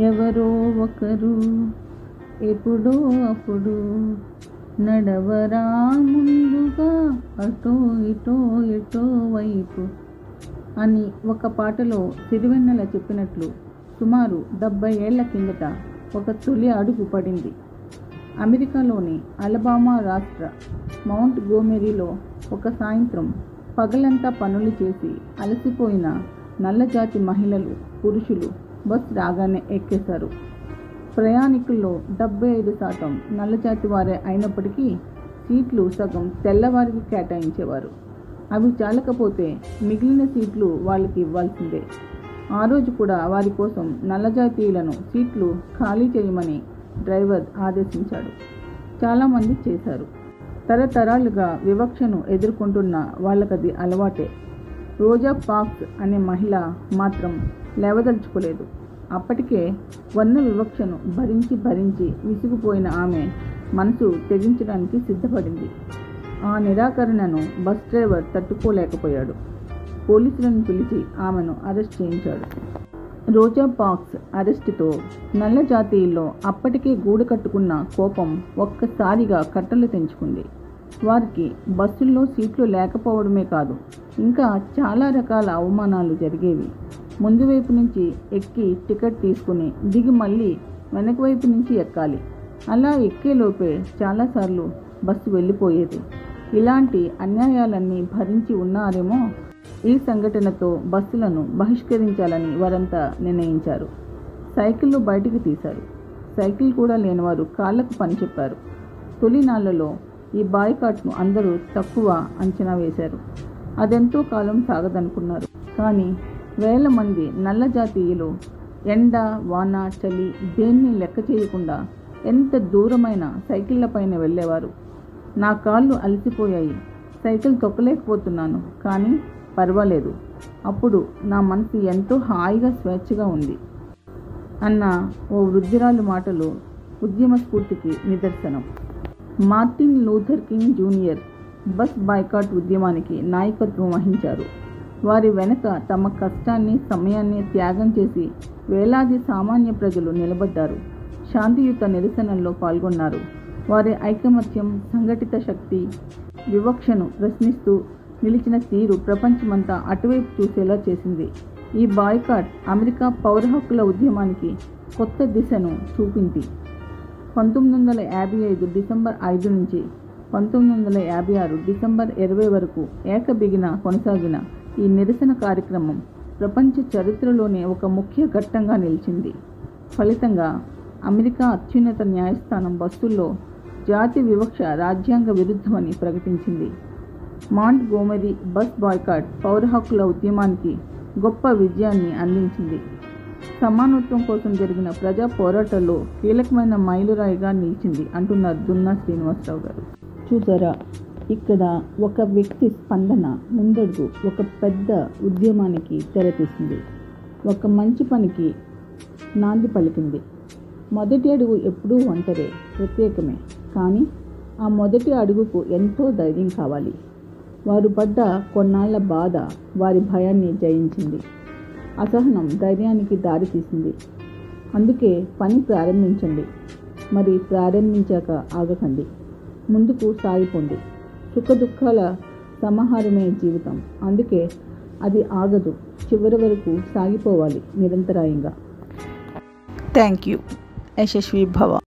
ఎవరో ఒకరు ఎప్పుడో అప్పుడు నడవరా ముందుగా అటో ఇటో ఎటో వైపు అని ఒక పాటలో సిరివెన్నెల చెప్పినట్లు సుమారు 70 ఏళ్ల కిందట ఒక తొలి అడుగు పడింది. అమెరికాలోని అలబామా రాష్ట్ర మౌంట్ గోమెరీలో ఒక సాయంత్రం పగలంతా పనులు చేసి అలసిపోయిన నల్లజాతి మహిళలు, పురుషులు బస్ రాగానే ఎక్కేశారు. ప్రయాణికుల్లో 75% నల్లజాతి వారే అయినప్పటికీ సీట్లు సగం తెల్లవారికి కేటాయించేవారు. అవి చాలకపోతే మిగిలిన సీట్లు వాళ్ళకి ఇవ్వాల్సిందే. ఆ రోజు కూడా వారి కోసం నల్లజాతీయులను సీట్లు ఖాళీ చేయమని డ్రైవర్ ఆదేశించాడు. చాలామంది చేశారు. తరతరాలుగా వివక్షను ఎదుర్కొంటున్న వాళ్ళకది అలవాటే. రోజా పార్క్స్ అనే మహిళ మాత్రం లేవదలుచుకోలేదు. అప్పటికే వర్ణ వివక్షను భరించి విసిగిపోయిన ఆమె మనసు తెగించడానికి సిద్ధపడింది. ఆ నిరాకరణను బస్ డ్రైవర్ తట్టుకోలేకపోయాడు. పోలీసులను పిలిచి ఆమెను అరెస్ట్ చేయించాడు. రోజా పార్క్స్ అరెస్టుతో నల్ల జాతీయుల్లో అప్పటికే గూడు కట్టుకున్న కోపం ఒక్కసారిగా కట్టలు తెంచుకుంది. వారికి బస్సుల్లో సీట్లు లేకపోవడమే కాదు, ఇంకా చాలా రకాల అవమానాలు జరిగేవి. ముందు వైపు నుంచి ఎక్కి టికెట్ తీసుకుని దిగి మళ్ళీ వెనక వైపు నుంచి ఎక్కాలి. అలా ఎక్కేలోపే చాలాసార్లు బస్సు వెళ్ళిపోయేది. ఇలాంటి అన్యాయాలన్నీ భరించి ఉన్నారేమో. ఈ సంఘటనతో బస్సులను బహిష్కరించాలని వారంతా నిర్ణయించారు. సైకిళ్ళు బయటికి తీశారు. సైకిల్ కూడా లేనివారు కాళ్లకు పని చెప్పారు. తొలి నాళ్లలో ఈ బాయ్కాట్ను అందరూ తక్కువ అంచనా వేశారు. అదెంతో కాలం సాగదనుకున్నారు. కానీ వేల మంది నల్ల జాతీయులు ఎండ, వాన, చలి దేన్ని లెక్క చేయకుండా ఎంత దూరమైన సైకిళ్లపైన వెళ్ళేవారు. నా కాళ్ళు అలసిపోయాయి, సైకిల్ తొక్కలేకపోతున్నాను, కానీ పర్వాలేదు, అప్పుడు నా మనసు ఎంతో హాయిగా స్వేచ్ఛగా ఉంది అన్న ఓ వృద్ధురాలు మాటలు ఉద్యమ స్ఫూర్తికి నిదర్శనం. Martin Luther king junior bus boycott ఉద్యమానికి నాయకత్వం వహించారు. వారి వెనుక తమ కష్టాన్ని, సమయాన్ని త్యాగం చేసి వేలాది సామాన్య ప్రజలు నిలబడ్డారు. శాంతియుత నిరసనల్లో పాల్గొన్నారు. వారి ఐకమత్యం, సంఘటిత శక్తి, వివక్షను ప్రశ్నిస్తూ నిలిచిన తీరు ప్రపంచమంతా అటువైపు చూసేలా చేసింది. ఈ బాయ్కాట్ అమెరికా పౌర హక్కుల ఉద్యమానికి కొత్త దిశను చూపింది. 1955 డిసెంబర్ 5 నుంచి 1956 డిసెంబర్ 20 వరకు ఏకబిగిన కొనసాగిన ఈ నిరసన కార్యక్రమం ప్రపంచ చరిత్రలోనే ఒక ముఖ్య ఘట్టంగా నిలిచింది. ఫలితంగా అమెరికా అత్యున్నత న్యాయస్థానం బస్సుల్లో జాతి వివక్ష రాజ్యాంగ విరుద్ధమని ప్రకటించింది. మాంట్ గోమెరీ బస్ బాయ్కాట్ పౌర హక్కుల ఉద్యమానికి గొప్ప విజయాన్ని అందించింది. సమానత్వం కోసం జరిగిన ప్రజా పోరాటాల్లో కీలకమైన మైలురాయిగా నిలిచింది అంటున్నారు దున్నా శ్రీనివాసరావు గారు. చూసారా, ఇక్కడ ఒక వ్యక్తి స్పందన ముందడుగు ఒక పెద్ద ఉద్యమానికి తెరతీసింది. ఒక మంచి పనికి నాంది పలికింది. మొదటి అడుగు ఎప్పుడూ ఒంటరే, ప్రత్యేకమే. కానీ ఆ మొదటి అడుగుకు ఎంతో ధైర్యం కావాలి. వారు పడ్డ కొన్నాళ్ల బాధ వారి భయాన్ని జయించింది. అసహనం ధైర్యానికి దారి తీసింది. అందుకే పని ప్రారంభించండి. మరి ప్రారంభించాక ఆగకండి. ముందుకు సాగిపోండి. సుఖ దుఃఖాల సమాహారమే జీవితం. అందుకే అది ఆగదు, చివరి వరకు సాగిపోవాలి నిరంతరాయంగా. Thank you. యశస్వి భవ.